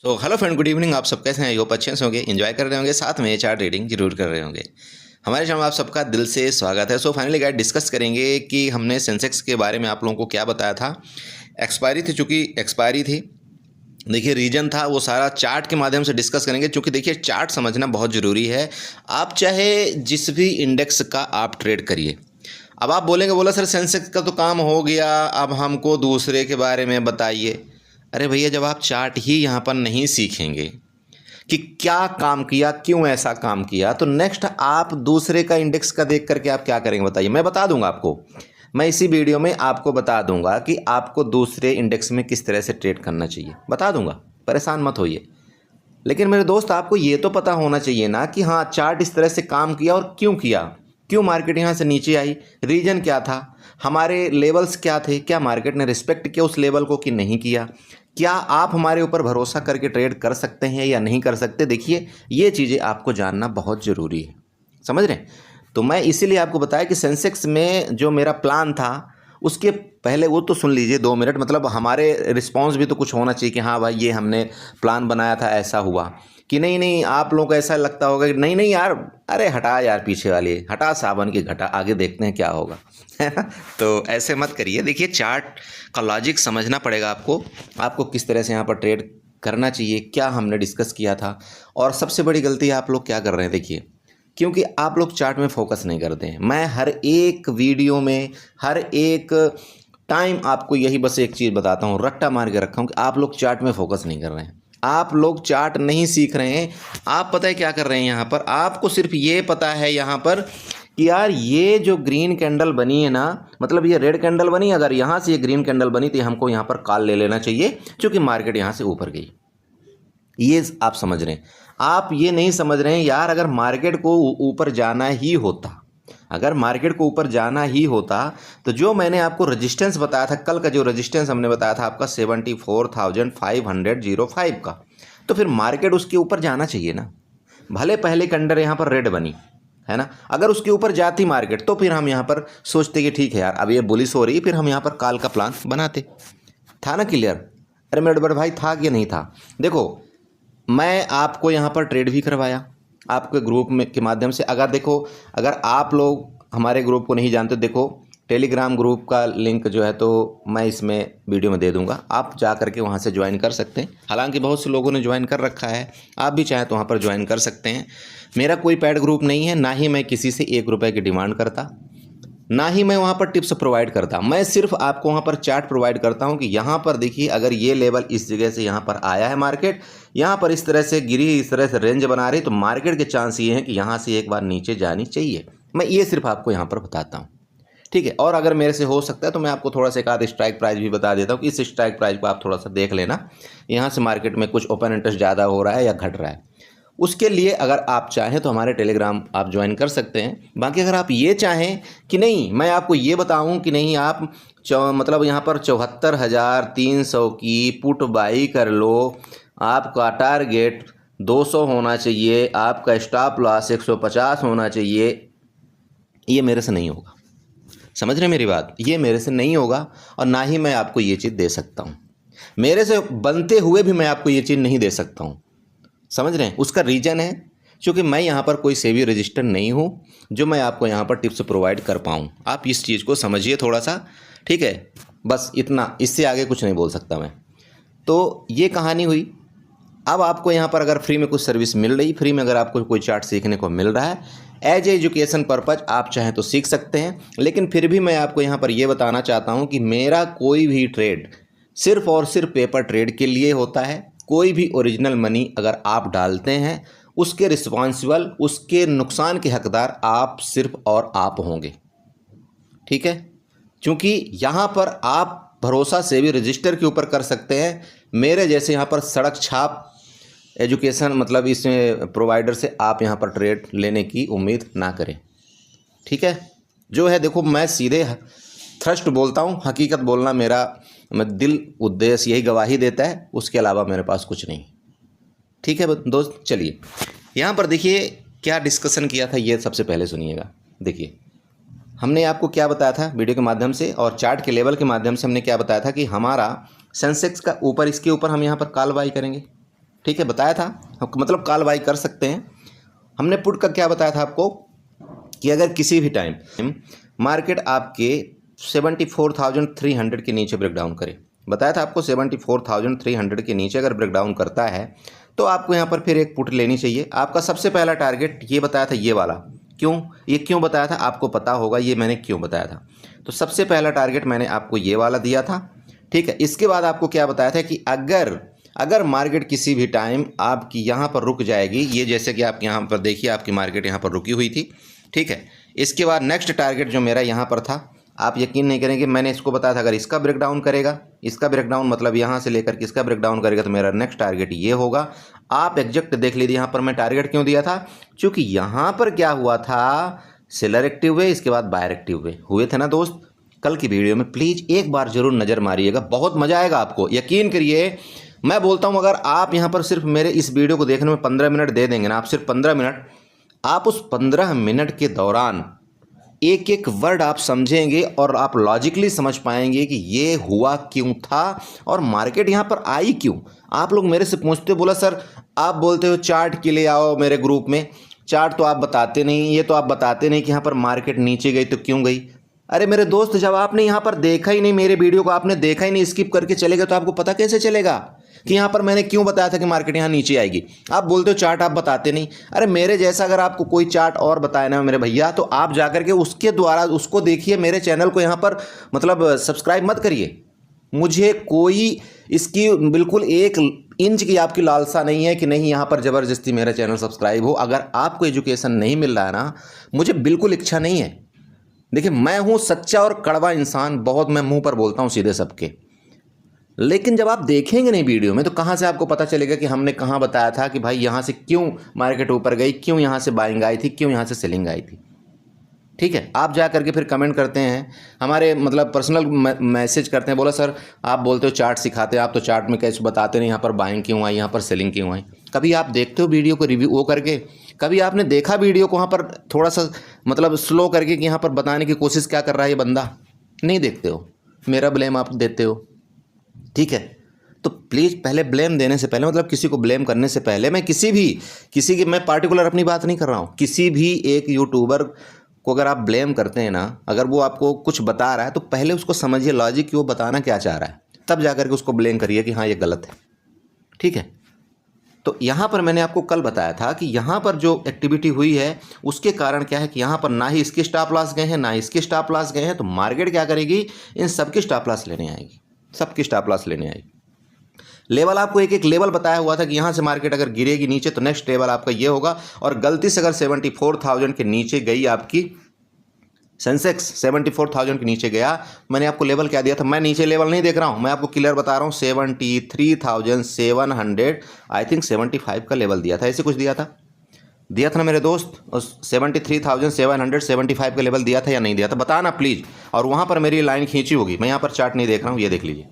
Hello friend, good evening. आप सब कैसे हैं? होप अच्छे से होंगे, एंजॉय कर रहे होंगे, साथ में चार्ट रीडिंग जरूर कर रहे होंगे। हमारे चैनल में आप सबका दिल से स्वागत है। फाइनली गाइड डिस्कस करेंगे कि हमने सेंसेक्स के बारे में आप लोगों को क्या बताया था। एक्सपायरी थी, चूँकि एक्सपायरी थी, देखिए रीजन था, वो सारा चार्ट के माध्यम से डिस्कस करेंगे। चूँकि देखिए चार्ट समझना बहुत ज़रूरी है। आप चाहे जिस भी इंडेक्स का आप ट्रेड करिए। अब आप बोलेंगे, बोला सर सेंसेक्स का तो काम हो गया, अब हमको दूसरे के बारे में बताइए। अरे भैया, जब आप चार्ट ही यहाँ पर नहीं सीखेंगे कि क्या काम किया, क्यों ऐसा काम किया, तो नेक्स्ट आप दूसरे का इंडेक्स का देख करके आप क्या करेंगे बताइए। मैं बता दूंगा आपको, मैं इसी वीडियो में आपको बता दूंगा कि आपको दूसरे इंडेक्स में किस तरह से ट्रेड करना चाहिए, बता दूंगा, परेशान मत होइए। लेकिन मेरे दोस्त, आपको ये तो पता होना चाहिए ना कि हाँ, चार्ट इस तरह से काम किया और क्यों किया, क्यों मार्केट यहाँ से नीचे आई, रीजन क्या था, हमारे लेवल्स क्या थे, क्या मार्केट ने रिस्पेक्ट किया उस लेवल को कि नहीं किया, क्या आप हमारे ऊपर भरोसा करके ट्रेड कर सकते हैं या नहीं कर सकते। देखिए, ये चीज़ें आपको जानना बहुत ज़रूरी है, समझ रहे हैं। तो मैं इसीलिए आपको बताया कि सेंसेक्स में जो मेरा प्लान था, उसके पहले वो तो सुन लीजिए 2 मिनट। मतलब हमारे रिस्पॉन्स भी तो कुछ होना चाहिए कि हाँ भाई, ये हमने प्लान बनाया था, ऐसा हुआ कि नहीं। नहीं, आप लोगों को ऐसा लगता होगा कि नहीं नहीं यार, अरे हटा यार, पीछे वाली हटा, सावन की घटा, आगे देखते हैं क्या होगा। है ना? तो ऐसे मत करिए। देखिए, चार्ट का लॉजिक समझना पड़ेगा आपको किस तरह से यहाँ पर ट्रेड करना चाहिए, क्या हमने डिस्कस किया था। और सबसे बड़ी गलती आप लोग क्या कर रहे हैं, देखिए, क्योंकि आप लोग चार्ट में फोकस नहीं करते हैं। मैं हर एक वीडियो में, हर एक टाइम आपको यही बस एक चीज़ बताता हूँ, रट्टा मार के रखा हूँ कि आप लोग चार्ट में फोकस नहीं कर रहे हैं, आप लोग चार्ट नहीं सीख रहे हैं। आप पता है क्या कर रहे हैं यहाँ पर, आपको सिर्फ ये पता है यहाँ पर कि यार ये जो ग्रीन कैंडल बनी है ना, मतलब ये रेड कैंडल बनी, अगर यहाँ से ये ग्रीन कैंडल बनी तो हमको यहाँ पर कॉल ले लेना चाहिए, क्योंकि मार्केट यहाँ से ऊपर गई। ये आप समझ रहे हैं। आप ये नहीं समझ रहे हैं यार, अगर मार्केट को ऊपर जाना ही होता, अगर मार्केट को ऊपर जाना ही होता, तो जो मैंने आपको रेजिस्टेंस बताया था, कल का जो रेजिस्टेंस हमने बताया था आपका 74,505 का, तो फिर मार्केट उसके ऊपर जाना चाहिए ना। भले पहले कैंडल यहाँ पर रेड बनी है ना, अगर उसके ऊपर जाती मार्केट तो फिर हम यहाँ पर सोचते कि ठीक है यार, अब ये बुलिश हो रही, फिर हम यहाँ पर कॉल का प्लान बनाते। था ना क्लियर? अरे मेरे बड़े भाई, था कि नहीं था? देखो, मैं आपको यहाँ पर ट्रेड भी करवाया आपके ग्रुप में के माध्यम से। अगर देखो, अगर आप लोग हमारे ग्रुप को नहीं जानते, देखो टेलीग्राम ग्रुप का लिंक जो है तो मैं इसमें वीडियो में दे दूंगा, आप जा करके वहाँ से ज्वाइन कर सकते हैं। हालांकि बहुत से लोगों ने ज्वाइन कर रखा है, आप भी चाहें तो वहाँ पर ज्वाइन कर सकते हैं। मेरा कोई पेड ग्रुप नहीं है, ना ही मैं किसी से 1 रुपये की डिमांड करता, ना ही मैं वहाँ पर टिप्स प्रोवाइड करता। मैं सिर्फ आपको वहाँ पर चार्ट प्रोवाइड करता हूँ कि यहाँ पर देखिए, अगर ये लेवल इस जगह से यहाँ पर आया है, मार्केट यहाँ पर इस तरह से गिरी, इस तरह से रेंज बना रही, तो मार्केट के चांस ये हैं कि यहाँ से एक बार नीचे जानी चाहिए। मैं ये सिर्फ आपको यहाँ पर बताता हूँ, ठीक है। और अगर मेरे से हो सकता है तो मैं आपको थोड़ा सा एक आध स्ट्राइक प्राइस भी बता देता हूँ कि इस स्ट्राइक प्राइस को आप थोड़ा सा देख लेना, यहाँ से मार्केट में कुछ ओपन इंटरेस्ट ज़्यादा हो रहा है या घट रहा है। उसके लिए अगर आप चाहें तो हमारे टेलीग्राम आप ज्वाइन कर सकते हैं। बाकी अगर आप ये चाहें कि नहीं, मैं आपको ये बताऊं कि नहीं, आप मतलब यहाँ पर 74,300 की पुट बाई कर लो, आपका टारगेट 200 होना चाहिए, आपका स्टॉप लॉस 150 होना चाहिए, ये मेरे से नहीं होगा। समझ रहे हैं मेरी बात? ये मेरे से नहीं होगा, और ना ही मैं आपको ये चीज़ दे सकता हूँ। मेरे से बनते हुए भी मैं आपको ये चीज़ नहीं दे सकता हूँ। समझ रहे हैं? उसका रीज़न है क्योंकि मैं यहाँ पर कोई सेबी रजिस्टर नहीं हूँ जो मैं आपको यहाँ पर टिप्स प्रोवाइड कर पाऊँ। आप इस चीज़ को समझिए थोड़ा सा, ठीक है? बस इतना, इससे आगे कुछ नहीं बोल सकता मैं। तो ये कहानी हुई। अब आपको यहाँ पर अगर फ्री में कुछ सर्विस मिल रही, फ्री में अगर आपको कोई चार्ट सीखने को मिल रहा है, एज एजुकेशन पर्पज़ आप चाहें तो सीख सकते हैं। लेकिन फिर भी मैं आपको यहाँ पर ये बताना चाहता हूँ कि मेरा कोई भी ट्रेड सिर्फ और सिर्फ पेपर ट्रेड के लिए होता है। कोई भी ओरिजिनल मनी अगर आप डालते हैं, उसके रिस्पॉन्सिबल, उसके नुकसान के हकदार आप सिर्फ और आप होंगे, ठीक है? क्योंकि यहाँ पर आप भरोसा सेबी रजिस्टर के ऊपर कर सकते हैं, मेरे जैसे यहाँ पर सड़क छाप एजुकेशन मतलब इस प्रोवाइडर से आप यहाँ पर ट्रेड लेने की उम्मीद ना करें, ठीक है? जो है देखो, मैं सीधे थ्रस्ट बोलता हूँ, हकीकत बोलना मेरा दिल उद्देश्य यही गवाही देता है, उसके अलावा मेरे पास कुछ नहीं, ठीक है दोस्त? चलिए यहाँ पर देखिए क्या डिस्कशन किया था, ये सबसे पहले सुनिएगा। देखिए, हमने आपको क्या बताया था वीडियो के माध्यम से और चार्ट के लेवल के माध्यम से, हमने क्या बताया था कि हमारा सेंसेक्स का ऊपर, इसके ऊपर हम यहाँ पर कॉल बाई करेंगे, ठीक है, बताया था, मतलब कॉल बाई कर सकते हैं। हमने पुट का क्या बताया था आपको कि अगर किसी भी टाइम मार्केट आपके 74,300 के नीचे ब्रेकडाउन करे, बताया था आपको 74,300 के नीचे अगर ब्रेकडाउन करता है तो आपको यहाँ पर फिर एक पुट लेनी चाहिए। आपका सबसे पहला टारगेट ये बताया था, ये वाला। क्यों, ये क्यों बताया था आपको पता होगा, ये मैंने क्यों बताया था। तो सबसे पहला टारगेट मैंने आपको ये वाला दिया था, ठीक है। इसके बाद आपको क्या बताया था कि अगर मार्केट किसी भी टाइम आपकी यहाँ पर रुक जाएगी, ये जैसे कि आप यहाँ पर देखिए आपकी मार्केट यहाँ पर रुकी हुई थी, ठीक है। इसके बाद नेक्स्ट टारगेट जो मेरा यहाँ पर था, आप यकीन नहीं करेंगे, मैंने इसको बताया था अगर इसका ब्रेकडाउन करेगा, इसका ब्रेकडाउन मतलब यहाँ से लेकर किसका ब्रेकडाउन करेगा तो मेरा नेक्स्ट टारगेट ये होगा। आप एग्जैक्ट देख लीजिए यहाँ पर मैं टारगेट क्यों दिया था, क्योंकि यहाँ पर क्या हुआ था, सेलर एक्टिव हुए, इसके बाद बायर एक्टिव हुए थे ना दोस्त। कल की वीडियो में प्लीज़ एक बार जरूर नज़र मारिएगा, बहुत मज़ा आएगा आपको, यकीन करिए। मैं बोलता हूँ अगर आप यहाँ पर सिर्फ मेरे इस वीडियो को देखने में 15 मिनट दे देंगे ना, आप सिर्फ 15 मिनट, आप उस 15 मिनट के दौरान एक एक वर्ड आप समझेंगे और आप लॉजिकली समझ पाएंगे कि ये हुआ क्यों था और मार्केट यहाँ पर आई क्यों। आप लोग मेरे से पूछते हो, बोला सर आप बोलते हो चार्ट के लिए आओ मेरे ग्रुप में, चार्ट तो आप बताते नहीं, ये तो आप बताते नहीं कि यहाँ पर मार्केट नीचे गई तो क्यों गई। अरे मेरे दोस्त, जब आपने यहाँ पर देखा ही नहीं, मेरे वीडियो को आपने देखा ही नहीं, स्किप करके चले गए, तो आपको पता कैसे चलेगा कि यहाँ पर मैंने क्यों बताया था कि मार्केट यहाँ नीचे आएगी। आप बोलते हो चार्ट आप बताते नहीं। अरे मेरे जैसा अगर आपको कोई चार्ट और बताया ना मेरे भैया, तो आप जाकर के उसके द्वारा उसको देखिए, मेरे चैनल को यहाँ पर मतलब सब्सक्राइब मत करिए। मुझे कोई इसकी बिल्कुल 1 इंच की आपकी लालसा नहीं है कि नहीं यहाँ पर ज़बरदस्ती मेरा चैनल सब्सक्राइब हो। अगर आपको एजुकेशन नहीं मिल रहा है ना, मुझे बिल्कुल इच्छा नहीं है। देखिए मैं हूँ सच्चा और कड़वा इंसान, बहुत मैं मुंह पर बोलता हूँ सीधे सबके, लेकिन जब आप देखेंगे नहीं वीडियो में तो कहाँ से आपको पता चलेगा कि हमने कहाँ बताया था कि भाई यहाँ से क्यों मार्केट ऊपर गई, क्यों यहाँ से बाइंग आई थी, क्यों यहाँ से सेलिंग आई थी। ठीक है, आप जा करके फिर कमेंट करते हैं, हमारे मतलब पर्सनल मैसेज करते हैं, बोला सर आप बोलते हो चार्ट सिखाते हैं, आप तो चार्ट में कैसे बताते नहीं यहाँ पर बाइंग क्यों आई, यहाँ पर सेलिंग क्यों आई। कभी आप देखते हो वीडियो को रिव्यू वो करके, कभी आपने देखा वीडियो को वहाँ पर थोड़ा सा मतलब स्लो करके कि यहाँ पर बताने की कोशिश क्या कर रहा है ये बंदा, नहीं देखते हो, मेरा ब्लेम आप देते हो। ठीक है, तो प्लीज़ पहले ब्लेम देने से पहले, मतलब किसी को ब्लेम करने से पहले, मैं किसी की मैं पार्टिकुलर अपनी बात नहीं कर रहा हूँ, किसी भी एक यूट्यूबर को अगर आप ब्लेम करते हैं ना, अगर वो आपको कुछ बता रहा है तो पहले उसको समझिए लॉजिक कि वो बताना क्या चाह रहा है, तब जाकर के उसको ब्लेम करिए कि हाँ ये गलत है। ठीक है, तो यहाँ पर मैंने आपको कल बताया था कि यहाँ पर जो एक्टिविटी हुई है उसके कारण क्या है कि यहाँ पर ना ही इसके स्टॉप लॉस गए हैं ना इसके स्टॉप लॉस गए हैं, तो मार्केट क्या करेगी, इन सबके स्टॉप लॉस लेने आएगी, सबकी स्टॉप लॉस लेने आएगी। लेवल आपको एक एक लेवल बताया हुआ था कि यहाँ से मार्केट अगर गिरेगी नीचे तो नेक्स्ट लेवल आपका ये होगा, और गलती से अगर 74,000 के नीचे गई आपकी सेंसेक्स, 74,000 के नीचे गया, मैंने आपको लेवल क्या दिया था, मैं नीचे लेवल नहीं देख रहा हूँ, मैं आपको क्लियर बता रहा हूँ, 73,700 आई थिंक 75 का लेवल दिया था, ऐसे कुछ दिया था ना मेरे दोस्त, उस 73,775 का लेवल दिया था या नहीं दिया था, बताना प्लीज़। और वहाँ पर मेरी लाइन खींची होगी, मैं यहाँ पर चार्ट नहीं देख रहा हूँ, ये देख लीजिए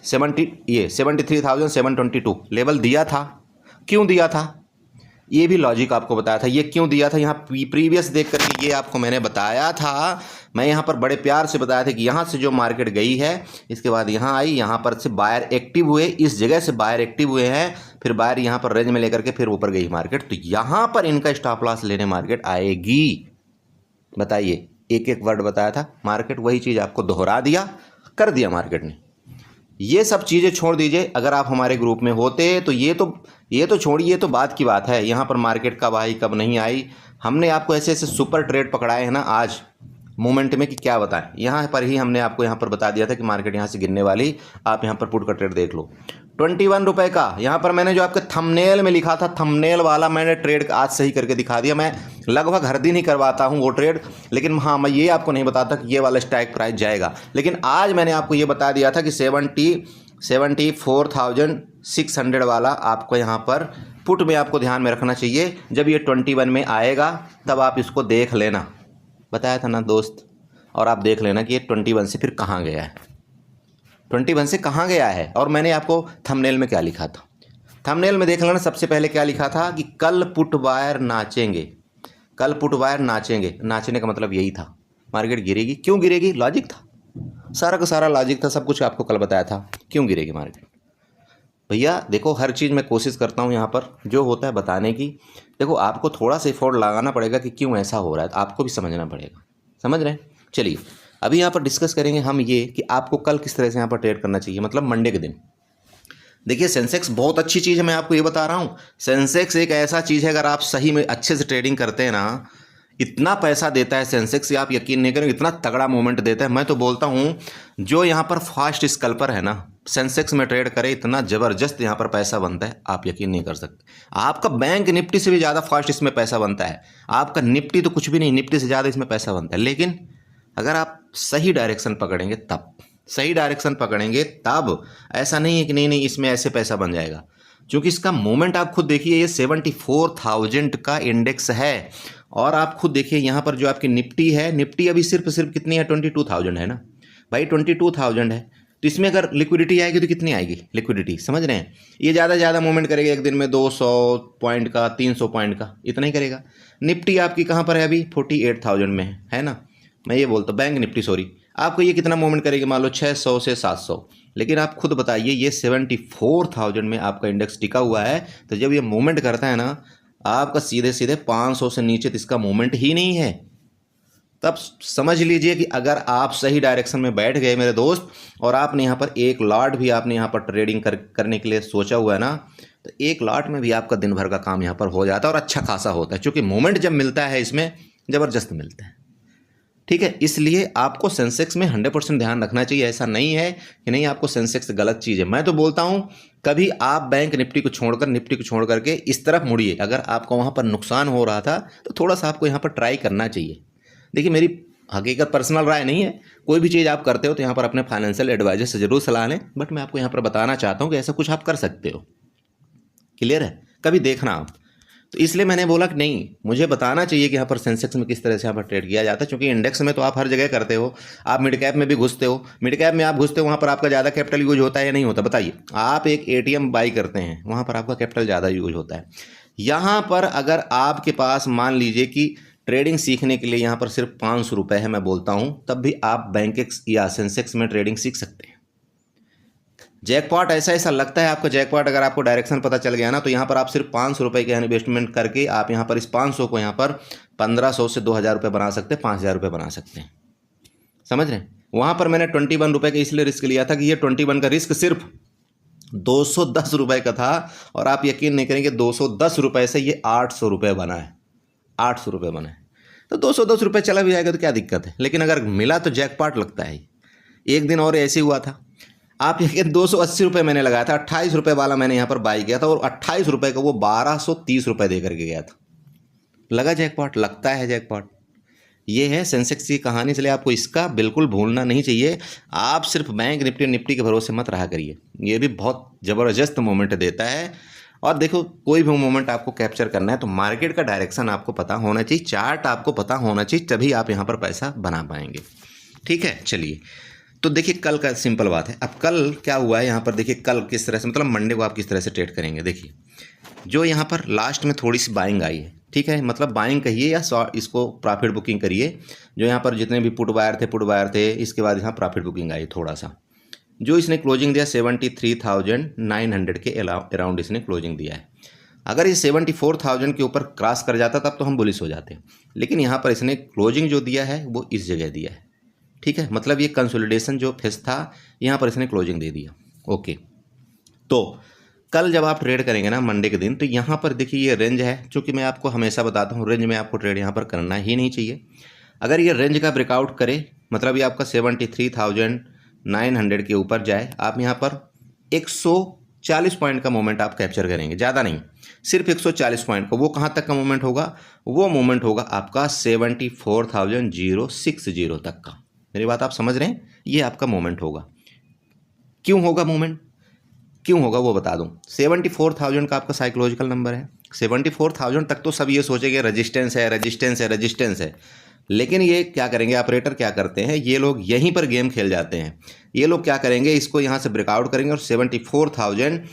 73,722 लेवल दिया था। क्यों दिया था ये भी लॉजिक आपको बताया था, ये क्यों दिया था, यहाँ प्रीवियस देख करके ये आपको मैंने बताया था। मैं यहाँ पर बड़े प्यार से बताया था कि यहाँ से जो मार्केट गई है इसके बाद यहाँ आई, यहाँ पर से बायर एक्टिव हुए, इस जगह से बायर एक्टिव हुए हैं, फिर बायर यहाँ पर रेंज में लेकर के फिर ऊपर गई मार्केट, तो यहाँ पर इनका स्टॉप लॉस लेने मार्केट आएगी। बताइए, एक एक वर्ड बताया था, मार्केट वही चीज़ आपको दोहरा दिया, कर दिया मार्केट ने। ये सब चीज़ें छोड़ दीजिए, अगर आप हमारे ग्रुप में होते तो ये तो छोड़िए, ये तो बात की बात है, यहाँ पर मार्केट कब आई कब नहीं आई, हमने आपको ऐसे ऐसे सुपर ट्रेड पकड़ाए हैं ना आज मोमेंट में कि क्या बताएं। यहाँ पर ही हमने आपको यहाँ पर बता दिया था कि मार्केट यहाँ से गिरने वाली, आप यहाँ पर पुट का ट्रेड देख लो 21 रुपये का। यहाँ पर मैंने जो आपके थंबनेल में लिखा था, थंबनेल वाला मैंने ट्रेड आज सही करके दिखा दिया। मैं लगभग हर दिन ही करवाता हूँ वो ट्रेड, लेकिन हाँ मैं ये आपको नहीं बताता कि ये वाला स्ट्राइक प्राइस जाएगा, लेकिन आज मैंने आपको ये बता दिया था कि 74,600 वाला आपको यहाँ पर पुट में आपको ध्यान में रखना चाहिए। जब ये 21 में आएगा तब आप इसको देख लेना, बताया था ना दोस्त, और आप देख लेना कि ये 21 से फिर कहाँ गया है, 21 से कहाँ गया है। और मैंने आपको थंबनेल में क्या लिखा था, थंबनेल में देख लेना, सबसे पहले क्या लिखा था कि कल पुट वायर नाचेंगे, कल पुट वायर नाचेंगे। नाचने का मतलब यही था, मार्केट गिरेगी, क्यों गिरेगी, लॉजिक था, सारा का सारा लॉजिक था, सब कुछ आपको कल बताया था क्यों गिरेगी मार्केट। भैया देखो, हर चीज़ मैं कोशिश करता हूँ यहाँ पर जो होता है बताने की। देखो आपको थोड़ा सा एफर्ट लगाना पड़ेगा कि क्यों ऐसा हो रहा है, तो आपको भी समझना पड़ेगा। समझ रहे हैं? चलिए अभी यहाँ पर डिस्कस करेंगे हम ये कि आपको कल किस तरह से यहाँ पर ट्रेड करना चाहिए, मतलब मंडे के दिन। देखिए सेंसेक्स बहुत अच्छी चीज़ है, मैं आपको ये बता रहा हूँ। सेंसेक्स एक ऐसा चीज़ है, अगर आप सही में अच्छे से ट्रेडिंग करते हैं ना, इतना पैसा देता है सेंसेक्स, आप यकीन नहीं करेंगे, इतना तगड़ा मूवमेंट देता है। मैं तो बोलता हूँ जो यहाँ पर फास्ट स्कल्पर है ना, सेंसेक्स में ट्रेड करे, इतना ज़बरदस्त यहाँ पर पैसा बनता है, आप यकीन नहीं कर सकते। आपका बैंक निफ्टी से भी ज़्यादा फास्ट इसमें पैसा बनता है। आपका निफ्टी तो कुछ भी नहीं, निफ्टी से ज़्यादा इसमें पैसा बनता है। लेकिन अगर आप सही डायरेक्शन पकड़ेंगे तब, सही डायरेक्शन पकड़ेंगे तब। ऐसा नहीं है कि नहीं नहीं इसमें ऐसे पैसा बन जाएगा, क्योंकि इसका मूवमेंट आप खुद देखिए, ये 74,000 का इंडेक्स है। और आप खुद देखिए यहाँ पर जो आपकी निफ्टी है, निफ्टी अभी सिर्फ कितनी है, 22,000 है ना भाई, 22,000 है। तो इसमें अगर लिक्विडिटी आएगी तो कितनी आएगी लिक्विडिटी, समझ रहे हैं? ये ज़्यादा से ज़्यादा मूवमेंट करेगा एक दिन में 200 पॉइंट का, 300 पॉइंट का, इतना ही करेगा। निफ्टी आपकी कहाँ पर है अभी, 48,000 में है ना। मैं ये बोलता हूँ बैंक निफ्टी, सॉरी, आपको ये कितना मूवमेंट करेगी, मान लो 600 से 700। लेकिन आप खुद बताइए, ये 74,000 में आपका इंडेक्स टिका हुआ है। तो जब ये मूवमेंट करता है ना, आपका सीधे सीधे 500 से नीचे तो इसका मूवमेंट ही नहीं है। तब समझ लीजिए कि अगर आप सही डायरेक्शन में बैठ गए मेरे दोस्त, और आपने यहाँ पर एक लॉट भी आपने यहाँ पर ट्रेडिंग करने के लिए सोचा हुआ है ना, तो एक लॉट में भी आपका दिन भर का काम यहाँ पर हो जाता है और अच्छा खासा होता है, क्योंकि मूवमेंट जब मिलता है इसमें ज़बरदस्त मिलता है। ठीक है, इसलिए आपको सेंसेक्स में 100% ध्यान रखना चाहिए। ऐसा नहीं है कि नहीं आपको सेंसेक्स गलत चीज़ है। मैं तो बोलता हूँ कभी आप बैंक निफ्टी को छोड़कर, निफ्टी को छोड़ करके इस तरफ मुड़िए। अगर आपको वहाँ पर नुकसान हो रहा था तो थोड़ा सा आपको यहाँ पर ट्राई करना चाहिए। देखिए मेरी हकीकत पर्सनल राय नहीं है, कोई भी चीज़ आप करते हो तो यहाँ पर अपने फाइनेंशियल एडवाइजर से ज़रूर सलाह लें। बट मैं आपको यहाँ पर बताना चाहता हूँ कि ऐसा कुछ आप कर सकते हो। क्लियर है? कभी देखना आप। तो इसलिए मैंने बोला कि नहीं, मुझे बताना चाहिए कि यहाँ पर सेंसेक्स में किस तरह से यहाँ पर ट्रेड किया जाता है, क्योंकि इंडेक्स में तो आप हर जगह करते हो। आप मिड कैप में भी घुसते हो, मिड कैप में आप घुसते हो, वहाँ पर आपका ज़्यादा कैपिटल यूज होता है या नहीं होता, बताइए। आप एक एटीएम बाई करते हैं, वहाँ पर आपका कैपिटल ज़्यादा यूज होता है। यहाँ पर अगर आपके पास मान लीजिए कि ट्रेडिंग सीखने के लिए यहाँ पर सिर्फ 500 रुपये है, मैं बोलता हूँ, तब भी आप बैंकेक्स या सेंसेक्स में ट्रेडिंग सीख सकते हैं। जैकपॉट ऐसा लगता है आपको, जैकपॉट अगर आपको डायरेक्शन पता चल गया ना, तो यहाँ पर आप सिर्फ 500 रुपये के इन्वेस्टमेंट करके आप यहाँ पर इस 500 को यहाँ पर 1500 से 2000 रुपये बना सकते हैं, 5000 रुपये बना सकते हैं। समझ रहे हैं? वहाँ पर मैंने 21 रुपये का इसलिए रिस्क लिया था कि ये 21 का रिस्क सिर्फ 210 रुपये का था, और आप यकीन नहीं करेंगे 210 रुपये से ये 800 रुपये बना है। 800 रुपये बना है, तो 210 रुपये चला भी जाएगा तो क्या दिक्कत है। लेकिन अगर मिला तो जैकपॉट लगता है। एक दिन और ऐसे हुआ था, आप ये 280 रुपये मैंने लगाया था, 28 रुपये वाला मैंने यहाँ पर बाई किया था, और 28 रुपये का वो 1230 रुपये दे करके गया था। लगा जैकपॉट, लगता है जैकपॉट। ये है सेंसेक्स की कहानी। इसलिए आपको इसका बिल्कुल भूलना नहीं चाहिए। आप सिर्फ बैंक निफ्टी के भरोसे मत रहा करिए, ये भी बहुत ज़बरदस्त मोमेंट देता है। और देखो कोई भी मोमेंट आपको कैप्चर करना है तो मार्केट का डायरेक्शन आपको पता होना चाहिए, चार्ट आपको पता होना चाहिए, तभी आप यहाँ पर पैसा बना पाएंगे। ठीक है, चलिए तो देखिए कल का सिंपल बात है। अब कल क्या हुआ है यहाँ पर, देखिए कल किस तरह से, मतलब मंडे को आप किस तरह से ट्रेड करेंगे। देखिए जो यहाँ पर लास्ट में थोड़ी सी बाइंग आई है, ठीक है, मतलब बाइंग कहिए या इसको प्रॉफिट बुकिंग करिए। जो यहाँ पर जितने भी पुट बायर थे, इसके बाद यहाँ प्रॉफिट बुकिंग आई थोड़ा सा। जो इसने क्लोजिंग दिया 73,900 के अराउंड इसने क्लोजिंग दिया है। अगर ये 74,000 के ऊपर क्रॉस कर जाता तब तो हम बुलिश हो जाते, लेकिन यहाँ पर इसने क्लोजिंग जो दिया है वो इस जगह दिया है। ठीक है, मतलब ये कंसोलिडेशन जो फेस था, यहाँ पर इसने क्लोजिंग दे दिया। ओके, तो कल जब आप ट्रेड करेंगे ना मंडे के दिन, तो यहाँ पर देखिए ये रेंज है। चूँकि मैं आपको हमेशा बताता हूँ रेंज में आपको ट्रेड यहाँ पर करना ही नहीं चाहिए। अगर ये रेंज का ब्रेकआउट करे, मतलब ये आपका 73,900 के ऊपर जाए, आप यहाँ पर 140 पॉइंट का मोमेंट आप कैप्चर करेंगे, ज़्यादा नहीं, सिर्फ 140 पॉइंट का। वो कहाँ तक का मोमेंट होगा, वो मोमेंट होगा आपका 74,060 तक का। मेरी बात आप समझ रहे हैं? ये आपका मोमेंट होगा। क्यों होगा मोमेंट, क्यों होगा वो बता दूं। 74,000 का आपका साइकोलॉजिकल नंबर है। 74,000 तक तो सब ये सोचेंगे रजिस्टेंस है, रजिस्टेंस है, रजिस्टेंस है। लेकिन ये क्या करेंगे, ऑपरेटर क्या करते हैं, ये लोग यहीं पर गेम खेल जाते हैं। ये लोग क्या करेंगे, इसको यहाँ से ब्रेकआउट करेंगे और 74,000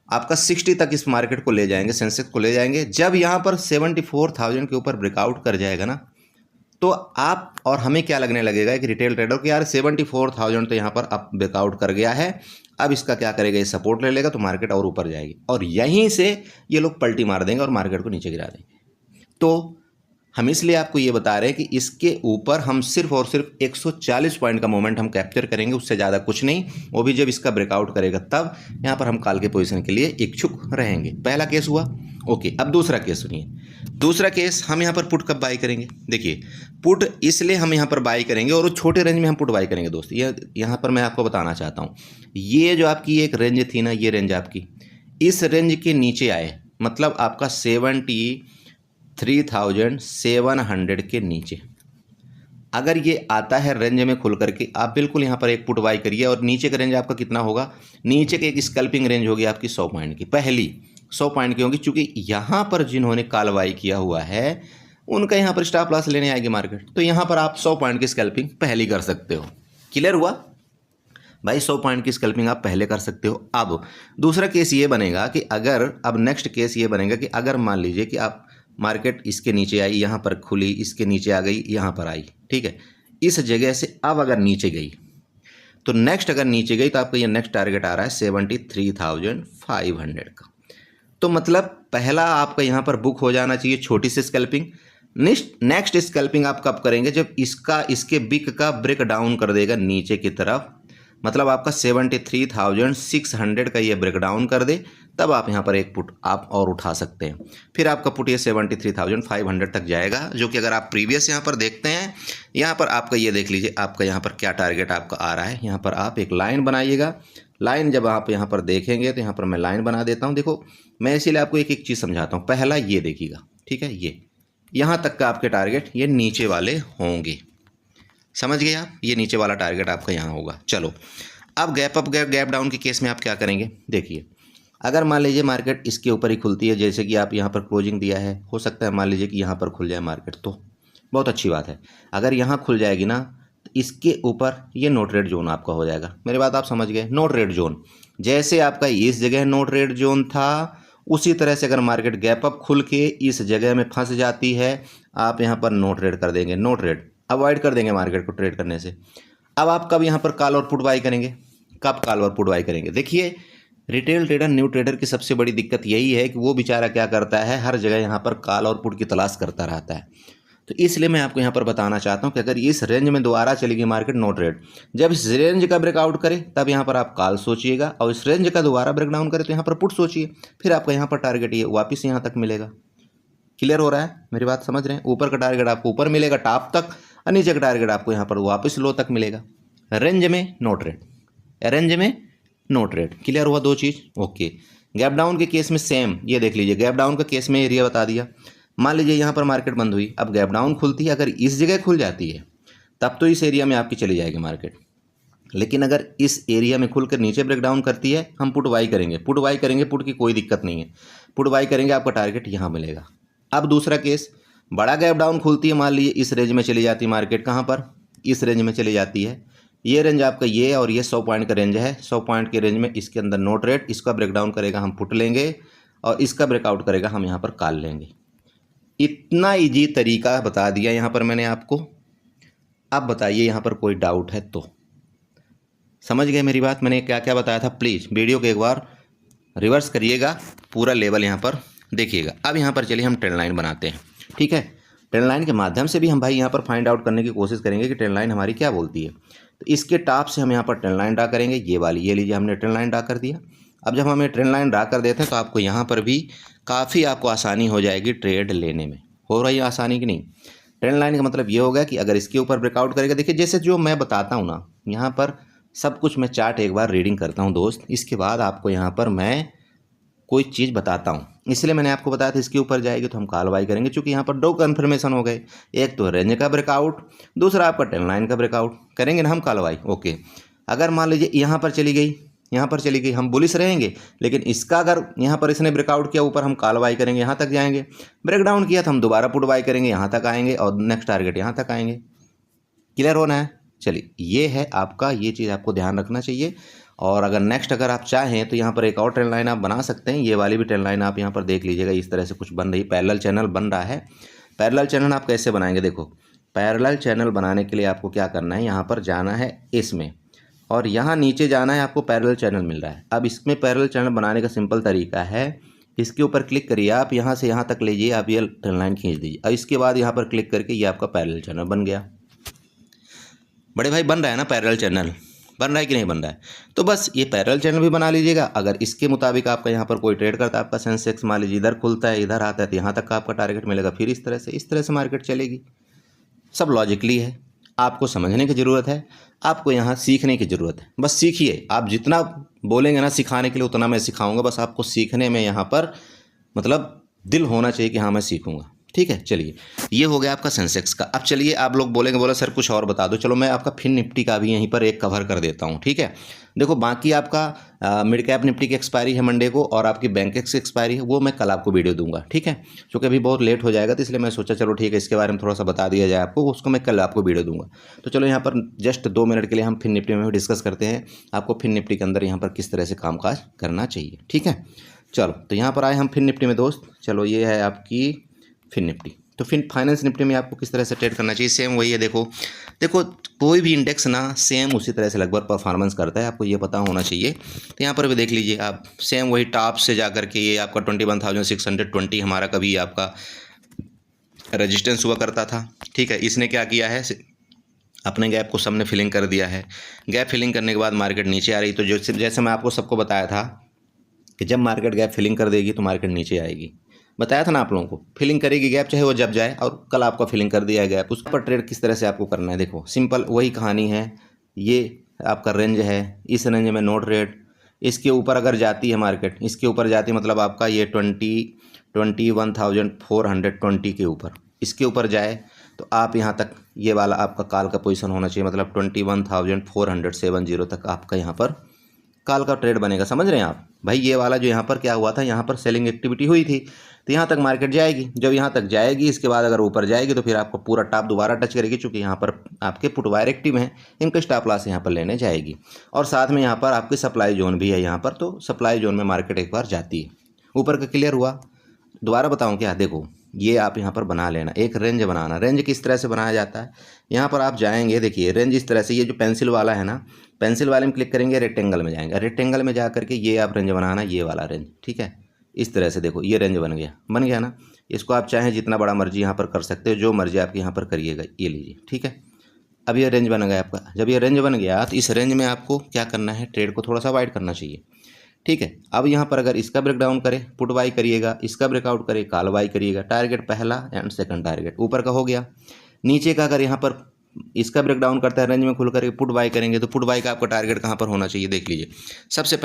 आपका 60 तक इस मार्केट को ले जाएंगे, सेंसेक्स को ले जाएंगे। जब यहाँ पर 74,000 के ऊपर ब्रेकआउट कर जाएगा ना, तो आप और हमें क्या लगने लगेगा कि रिटेल ट्रेडर को यार 74,000 तो यहाँ पर अब ब्रेकआउट कर गया है, अब इसका क्या करेगा, ये सपोर्ट ले लेगा तो मार्केट और ऊपर जाएगी और यहीं से ये लोग पलटी मार देंगे और मार्केट को नीचे गिरा देंगे। तो हम इसलिए आपको ये बता रहे हैं कि इसके ऊपर हम सिर्फ और सिर्फ 140 पॉइंट का मोमेंट हम कैप्चर करेंगे, उससे ज़्यादा कुछ नहीं, वो भी जब इसका ब्रेकआउट करेगा तब यहाँ पर हम कॉल के पोजीशन के लिए इच्छुक रहेंगे। पहला केस हुआ। ओके, अब दूसरा केस सुनिए। दूसरा केस, हम यहाँ पर पुट कब बाई करेंगे। देखिए पुट इसलिए हम यहाँ पर बाई करेंगे और वो छोटे रेंज में हम पुट बाई करेंगे दोस्त। ये यहाँ पर मैं आपको बताना चाहता हूँ, ये जो आपकी एक रेंज थी ना, ये रेंज आपकी इस रेंज के नीचे आए, मतलब आपका 73,700 के नीचे अगर ये आता है रेंज में खुल करके, आप बिल्कुल यहाँ पर एक पुट बाई करिए। और नीचे का रेंज आपका कितना होगा, नीचे के एक स्कैल्पिंग रेंज होगी आपकी 100 पॉइंट की, पहली 100 पॉइंट की होगी, क्योंकि यहाँ पर जिन्होंने कॉल बाई किया हुआ है उनका यहाँ पर स्टॉप लॉस लेने आएगी मार्केट, तो यहाँ पर आप 100 पॉइंट की स्कैल्पिंग पहली कर सकते हो। क्लियर हुआ भाई, 100 पॉइंट की स्कैल्पिंग आप पहले कर सकते हो। अब दूसरा केस ये बनेगा कि अगर, अब नेक्स्ट केस ये बनेगा कि अगर मान लीजिए कि आप मार्केट इसके नीचे आई, यहाँ पर खुली, इसके नीचे आ गई, यहाँ पर आई, ठीक है, इस जगह से अब अगर नीचे गई तो नेक्स्ट, अगर नीचे गई तो आपका ये नेक्स्ट टारगेट आ रहा है 73,500 का। तो मतलब पहला आपका यहाँ पर बुक हो जाना चाहिए छोटी सी स्कैल्पिंग। नेक्स्ट स्कैल्पिंग आप कब करेंगे, जब इसके बिक का ब्रेक डाउन कर देगा नीचे की तरफ, मतलब आपका 73,600 का ये ब्रेक डाउन कर दे, तब आप यहाँ पर एक पुट आप और उठा सकते हैं। फिर आपका पुट ये 73,500 तक जाएगा, जो कि अगर आप प्रीवियस यहाँ पर देखते हैं, यहाँ पर आपका ये देख लीजिए आपका यहाँ पर क्या टारगेट आपका आ रहा है। यहाँ पर आप एक लाइन बनाइएगा, लाइन जब आप यहाँ पर देखेंगे तो यहाँ पर मैं लाइन बना देता हूँ। देखो मैं इसीलिए आपको एक एक चीज़ समझाता हूँ। पहला ये देखिएगा, ठीक है, ये यहाँ तक का आपके टारगेट ये नीचे वाले होंगे, समझ गए आप, ये नीचे वाला टारगेट आपका यहाँ होगा। चलो अब गैप अप गैप डाउन के केस में आप क्या करेंगे, देखिए अगर मान लीजिए मार्केट इसके ऊपर ही खुलती है, जैसे कि आप यहाँ पर क्लोजिंग दिया है, हो सकता है मान लीजिए कि यहाँ पर खुल जाए मार्केट, तो बहुत अच्छी बात है। अगर यहाँ खुल जाएगी ना तो इसके ऊपर ये नो ट्रेड जोन आपका हो जाएगा। मेरी बात आप समझ गए, नो ट्रेड जोन, जैसे आपका इस जगह नो ट्रेड जोन था, उसी तरह से अगर मार्केट गैप अप खुल के इस जगह में फंस जाती है, आप यहाँ पर नो ट्रेड कर देंगे, नो ट्रेड अवॉइड कर देंगे मार्केट को ट्रेड करने से। अब आप कब यहाँ पर कॉल और पुट बाई करेंगे, कब कॉल और पुट बाई करेंगे। देखिए रिटेल ट्रेडर, न्यू ट्रेडर की सबसे बड़ी दिक्कत यही है कि वो बेचारा क्या करता है, हर जगह यहाँ पर कॉल और पुट की तलाश करता रहता है। तो इसलिए मैं आपको यहाँ पर बताना चाहता हूँ कि अगर इस रेंज में दोबारा चलेगी मार्केट, नो ट्रेड। जब इस रेंज का ब्रेकआउट करे तब यहाँ पर आप कॉल सोचिएगा, और इस रेंज का दोबारा ब्रेकडाउन करे तो यहाँ पर पुट सोचिए, फिर आपका यहाँ पर टारगेट ये वापस यहाँ तक मिलेगा। क्लियर हो रहा है, मेरी बात समझ रहे हैं। ऊपर का टारगेट आपको ऊपर मिलेगा टॉप तक, और नीचे का टारगेट आपको यहाँ पर वापस लो तक मिलेगा। रेंज में नो ट्रेड, रेंज में नो ट्रेड। क्लियर हुआ दो चीज़। ओके, गैप डाउन के केस में सेम, ये देख लीजिए गैप डाउन का केस में एरिया बता दिया। मान लीजिए यहाँ पर मार्केट बंद हुई, अब गैप डाउन खुलती है, अगर इस जगह खुल जाती है तब तो इस एरिया में आपकी चली जाएगी मार्केट। लेकिन अगर इस एरिया में खुलकर नीचे ब्रेक डाउन करती है, हम पुट बाई करेंगे, पुट बाई करेंगे, पुट की कोई दिक्कत नहीं है, पुट बाई करेंगे, आपका टारगेट यहाँ मिलेगा। अब दूसरा केस, बड़ा गैप डाउन खुलती है, मान लीजिए इस रेंज में चली जाती है मार्केट, कहाँ पर, इस रेंज में चली जाती है, ये रेंज आपका ये और ये 100 पॉइंट का रेंज है, 100 पॉइंट के रेंज में इसके अंदर नो ट्रेड, इसका ब्रेकडाउन करेगा हम पुट लेंगे, और इसका ब्रेकआउट करेगा हम यहाँ पर कॉल लेंगे। इतना इजी तरीका बता दिया यहाँ पर मैंने आपको। अब बताइए यहाँ पर कोई डाउट है तो। समझ गए मेरी बात, मैंने क्या क्या बताया था। प्लीज़ वीडियो को एक बार रिवर्स करिएगा, पूरा लेवल यहाँ पर देखिएगा। अब यहाँ पर चलिए हम ट्रेंड लाइन बनाते हैं, ठीक है। ट्रेंड लाइन के माध्यम से भी हम भाई यहाँ पर फाइंड आउट करने की कोशिश करेंगे कि ट्रेंड लाइन हमारी क्या बोलती है। तो इसके टॉप से हम यहाँ पर ट्रेंड लाइन ड्रा करेंगे, ये वाली, ये लीजिए हमने ट्रेंड लाइन ड्रा कर दिया। अब जब हमें ट्रेंड लाइन ड्रा कर देते हैं तो आपको यहाँ पर भी काफ़ी आपको आसानी हो जाएगी ट्रेड लेने में। हो रही है आसानी कि नहीं। ट्रेंड लाइन का मतलब ये होगा कि अगर इसके ऊपर ब्रेकआउट करेगा, देखिए जैसे जो मैं बताता हूँ ना, यहाँ पर सब कुछ मैं चार्ट एक बार रीडिंग करता हूँ दोस्त, इसके बाद आपको यहाँ पर मैं कोई चीज़ बताता हूँ। इसलिए मैंने आपको बताया था इसके ऊपर जाएगी तो हम कॉल बाई करेंगे, क्योंकि यहाँ पर दो कन्फर्मेशन हो गए, एक तो रेंज का ब्रेकआउट, दूसरा आपका ट्रेंड लाइन का ब्रेकआउट, करेंगे ना हम कॉल बाई। ओके, अगर मान लीजिए यहाँ पर चली गई, यहाँ पर चली गई, हम बुलिश रहेंगे, लेकिन इसका अगर यहाँ पर इसने ब्रेकआउट किया ऊपर, हम कॉल बाई करेंगे, यहाँ तक जाएंगे। ब्रेकडाउन किया तो हम दोबारा पुट बाई करेंगे, यहाँ तक आएंगे, और नेक्स्ट टारगेट यहाँ तक आएंगे। क्लियर होना है। चलिए ये है आपका, ये चीज़ आपको ध्यान रखना चाहिए। और अगर नेक्स्ट अगर आप चाहें तो यहाँ पर एक और ट्रेंड लाइन आप बना सकते हैं, ये वाली भी ट्रेंड लाइन आप यहाँ पर देख लीजिएगा, इस तरह से कुछ बन रही, पैरेलल चैनल बन रहा है। पैरेलल चैनल आप कैसे बनाएंगे, देखो पैरेलल चैनल बनाने के लिए आपको क्या करना है, यहाँ पर जाना है इसमें, और यहाँ नीचे जाना है, आपको पैरेलल चैनल मिल रहा है। अब इसमें पैरेलल चैनल बनाने का सिंपल तरीका है, इसके ऊपर क्लिक करिए आप, यहाँ से यहाँ तक लीजिए, आप ये ट्रेन लाइन खींच दीजिए, और इसके बाद यहाँ पर क्लिक करके ये आपका पैरेलल चैनल बन गया। बड़े भाई बन रहा है ना पैरेलल चैनल, बन रहा है कि नहीं बन रहा है? तो बस ये पैरेलल चैनल भी बना लीजिएगा। अगर इसके मुताबिक आपका यहाँ पर कोई ट्रेड करता है, आपका सेंसेक्स मान लीजिए इधर खुलता है, इधर आता है, तो यहाँ तक का आपका टारगेट मिलेगा, फिर इस तरह से मार्केट चलेगी। सब लॉजिकली है, आपको समझने की ज़रूरत है, आपको यहाँ सीखने की ज़रूरत है। बस सीखिए, आप जितना बोलेंगे ना सिखाने के लिए उतना मैं सिखाऊंगा, बस आपको सीखने में यहाँ पर मतलब दिल होना चाहिए कि हाँ मैं सीखूंगा। ठीक है, चलिए ये हो गया आपका सेंसेक्स का। अब चलिए आप लोग बोलेंगे, बोला सर कुछ और बता दो, चलो मैं आपका फिन निफ्टी का भी यहीं पर एक कवर कर देता हूँ। ठीक है, देखो बाकी आपका मिड कैप निफ्टी की एक्सपायरी है मंडे को, और आपकी बैंकेक्स की एक्सपायरी है, वो मैं कल आपको वीडियो दूंगा। ठीक है, क्योंकि अभी बहुत लेट हो जाएगा, तो इसलिए मैं सोचा चलो ठीक है इसके बारे में थोड़ा सा बता दिया जाए आपको, उसको मैं कल आपको वीडियो दूंगा। तो चलो यहाँ पर जस्ट 2 मिनट के लिए हम फिन निफ्टी में डिस्कस करते हैं, आपको फिन निफ्टी के अंदर यहाँ पर किस तरह से कामकाज करना चाहिए। ठीक है, चलो तो यहाँ पर आए हम फिन निफ्टी में दोस्त। चलो ये है आपकी फिन निफ्टी। तो फिर फाइनेंस निफ्टी में आपको किस तरह से ट्रेड करना चाहिए, सेम वही है। देखो कोई भी इंडेक्स ना सेम उसी तरह से लगभग परफॉर्मेंस करता है, आपको ये पता होना चाहिए। तो यहाँ पर भी देख लीजिए आप, सेम वही टॉप से जा करके ये आपका 21,620 हमारा कभी आपका रेजिस्टेंस हुआ करता था। ठीक है, इसने क्या किया है, अपने गैप को सबने फिलिंग कर दिया है। गैप फिलिंग करने के बाद मार्केट नीचे आ रही, तो जैसे मैं आपको सबको बताया था कि जब मार्केट गैप फिलिंग कर देगी तो मार्केट नीचे आएगी, बताया था ना आप लोगों को, फिलिंग करेगी गैप चाहे वो जब जाए, और कल आपका फिलिंग कर दिया गैप, उस पर ट्रेड किस तरह से आपको करना है। देखो सिंपल वही कहानी है, ये आपका रेंज है, इस रेंज में नो ट्रेड, इसके ऊपर अगर जाती है मार्केट, इसके ऊपर जाती है मतलब आपका ये 21,420 के ऊपर, इसके ऊपर जाए तो आप यहाँ तक ये वाला आपका कॉल का पोजीशन होना चाहिए, मतलब 21,470 तक आपका यहाँ पर कॉल का ट्रेड बनेगा। समझ रहे हैं आप भाई, ये वाला जो यहाँ पर क्या हुआ था, यहाँ पर सेलिंग एक्टिविटी हुई थी, तो यहाँ तक मार्केट जाएगी, जब यहाँ तक जाएगी इसके बाद अगर ऊपर जाएगी तो फिर आपको पूरा टॉप दोबारा टच करेगी, चूँकि यहाँ पर आपके पुट वायर एक्टिव हैं, इनका स्टॉप लॉस यहाँ पर लेने जाएगी, और साथ में यहाँ पर आपकी सप्लाई जोन भी है यहाँ पर, तो सप्लाई जोन में मार्केट एक बार जाती है। ऊपर का क्लियर हुआ? दोबारा बताऊँ क्या? देखो ये आप यहाँ पर बना लेना, एक रेंज बनाना। रेंज किस तरह से बनाया जाता है, यहाँ पर आप जाएंगे, देखिए रेंज इस तरह से, ये जो पेंसिल वाला है ना, पेंसिल वाले में क्लिक करेंगे, रेक्टेंगल में जाएंगे, रेक्टेंगल में जा करके ये आप रेंज बनाना, ये वाला रेंज। ठीक है, इस तरह से देखो ये रेंज बन गया ना। इसको आप चाहें जितना बड़ा मर्जी यहाँ पर कर सकते हो, जो मर्जी आपके यहाँ पर करिएगा, ये लीजिए। ठीक है, अब ये रेंज बन गया आपका। जब ये रेंज बन गया तो इस रेंज में आपको क्या करना है, ट्रेड को थोड़ा सा वाइड करना चाहिए। ठीक है, अब यहाँ पर अगर इसका ब्रेकडाउन करें, पुट बाई करिएगा, इसका ब्रेकआउट करें, कॉल बाई करिएगा। टारगेट पहला एंड सेकंड टारगेट ऊपर का हो गया। नीचे का अगर यहाँ पर इसका ब्रेकडाउन करता है, रेंज में खुल करके पुट बाई करेंगे, तो पुट बाई का आपका टारगेट कहाँ पर होना चाहिए, देख लीजिए। सबसे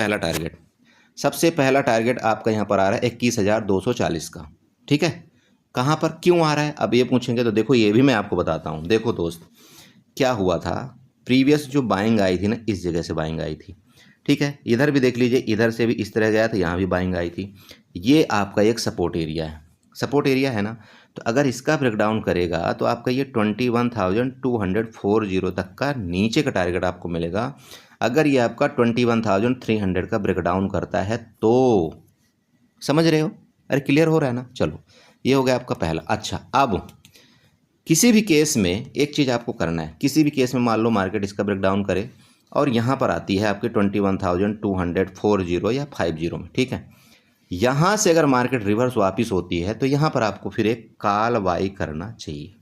पहला टारगेट आपका यहाँ पर आ रहा है 21,240 का। ठीक है, कहाँ पर क्यों आ रहा है, अब ये पूछेंगे, तो देखो ये भी मैं आपको बताता हूँ। देखो दोस्त क्या हुआ था, प्रीवियस जो बाइंग आई थी ना, इस जगह से बाइंग आई थी। ठीक है, इधर भी देख लीजिए, इधर से भी इस तरह गया था, यहाँ भी बाइंग आई थी। ये आपका एक सपोर्ट एरिया है, सपोर्ट एरिया है ना, तो अगर इसका ब्रेकडाउन करेगा तो आपका ये 21,240 तक का नीचे का टारगेट आपको मिलेगा। अगर ये आपका 21,300 का ब्रेकडाउन करता है तो, समझ रहे हो? अरे क्लियर हो रहा है ना? चलो ये हो गया आपका पहला। अच्छा, अब किसी भी केस में एक चीज़ आपको करना है, किसी भी केस में मान लो मार्केट इसका ब्रेकडाउन करे और यहाँ पर आती है आपके 21,240 या 50 में। ठीक है, यहाँ से अगर मार्केट रिवर्स वापस होती है तो यहाँ पर आपको फिर एक कॉल बाई करना चाहिए।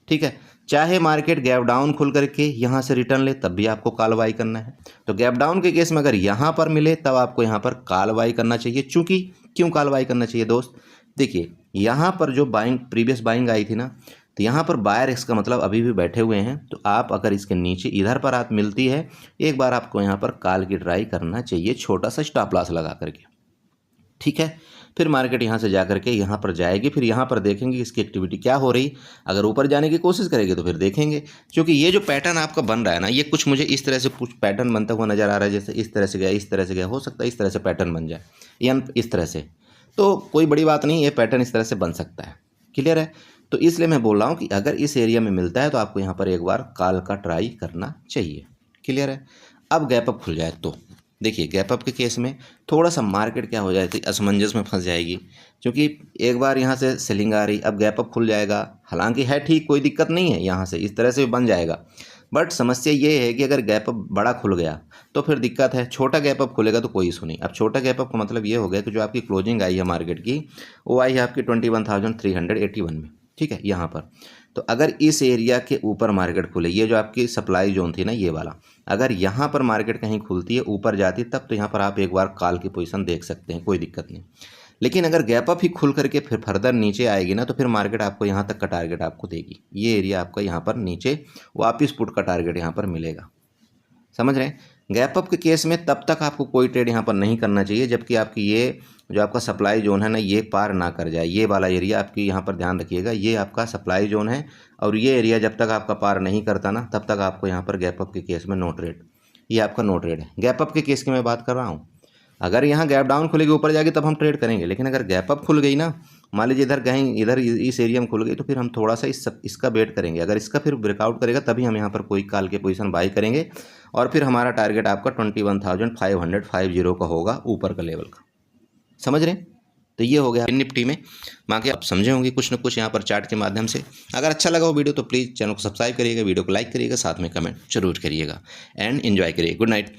ठीक है, चाहे मार्केट गैप डाउन खुल करके यहाँ से रिटर्न ले तब भी आपको कॉल बाई करना है। तो गैप डाउन के केस में अगर यहाँ पर मिले तब आपको यहाँ पर कॉल बाई करना चाहिए। चूँकि क्यों कॉल बाई करना चाहिए दोस्त, देखिए यहाँ पर जो बाइंग प्रीवियस बाइंग आई थी ना, तो यहाँ पर बायर इसका मतलब अभी भी बैठे हुए हैं। तो आप अगर इसके नीचे इधर पर आप मिलती है, एक बार आपको यहाँ पर कॉल की ट्राई करना चाहिए, छोटा सा स्टॉप लॉस लगा करके। ठीक है, फिर मार्केट यहाँ से जा करके यहाँ पर जाएगी, फिर यहाँ पर देखेंगे इसकी एक्टिविटी क्या हो रही। अगर ऊपर जाने की कोशिश करेगी तो फिर देखेंगे, क्योंकि ये जो पैटर्न आपका बन रहा है ना, ये कुछ मुझे इस तरह से कुछ पैटर्न बनता हुआ नज़र आ रहा है, जैसे इस तरह से गया, इस तरह से गया, हो सकता है इस तरह से पैटर्न बन जाए या इस तरह से, तो कोई बड़ी बात नहीं, ये पैटर्न इस तरह से बन सकता है। क्लियर है? तो इसलिए मैं बोल रहा हूँ कि अगर इस एरिया में मिलता है तो आपको यहाँ पर एक बार कॉल का ट्राई करना चाहिए। क्लियर है? अब गैप अप खुल जाए तो देखिए गैप अप के केस में थोड़ा सा मार्केट क्या हो जाएगी, असमंजस में फंस जाएगी, क्योंकि एक बार यहाँ से सेलिंग आ रही, अब गैप अप खुल जाएगा, हालांकि है ठीक, कोई दिक्कत नहीं है, यहाँ से इस तरह से भी बन जाएगा। बट समस्या ये है कि अगर गैप अप बड़ा खुल गया तो फिर दिक्कत है, छोटा गैप अप खुलेगा तो कोई इशू नहीं। अब छोटा गैप अप का मतलब ये हो गया कि जो आपकी क्लोजिंग आई है मार्केट की, वो आई है आपकी 21,381 में, ठीक है, यहाँ पर। तो अगर इस एरिया के ऊपर मार्केट खुले, ये जो आपकी सप्लाई जोन थी ना ये वाला, अगर यहाँ पर मार्केट कहीं खुलती है, ऊपर जाती है, तब तो यहाँ पर आप एक बार कॉल की पोजीशन देख सकते हैं, कोई दिक्कत नहीं। लेकिन अगर गैप अप ही खुल करके फिर फर्दर नीचे आएगी ना, तो फिर मार्केट आपको यहाँ तक का टारगेट आपको देगी, ये एरिया आपका यहाँ पर नीचे वापस पुट का टारगेट यहाँ पर मिलेगा। समझ रहे हैं? गैप अप के केस में तब तक आपको कोई ट्रेड यहाँ पर नहीं करना चाहिए जबकि आपकी ये जो आपका सप्लाई जोन है ना, ये पार ना कर जाए। ये वाला एरिया आपकी यहाँ पर ध्यान रखिएगा, ये आपका सप्लाई जोन है, और ये एरिया जब तक आपका पार नहीं करता ना, तब तक आपको यहाँ पर गैप अप के केस में नो ट्रेड, ये आपका नो ट्रेड है। गैप अप के केस की मैं बात कर रहा हूँ। अगर यहाँ गैप डाउन खुलेगी, ऊपर जाएगी, तब हम ट्रेड करेंगे। लेकिन अगर गैप अप खुल गई ना, मान लीजिए इधर कहीं इधर इस एरिया में खुल गई, तो फिर हम थोड़ा सा इसका वेट करेंगे। अगर इसका फिर ब्रेकआउट करेगा तभी हम यहाँ पर कोई कॉल के पोजीशन बाई करेंगे, और फिर हमारा टारगेट आपका 21,550 का होगा, ऊपर का लेवल का। समझ रहे हैं? तो ये हो गया निफ्टी में। बाकी आप समझे होंगे कुछ ना कुछ यहाँ पर चार्ट के माध्यम से। अगर अच्छा लगा हो वीडियो तो प्लीज़ चैनल को सब्सक्राइब करिएगा, वीडियो को लाइक करिएगा, साथ में कमेंट जरूर करिएगा, एंड एंजॉय करिए। Good night.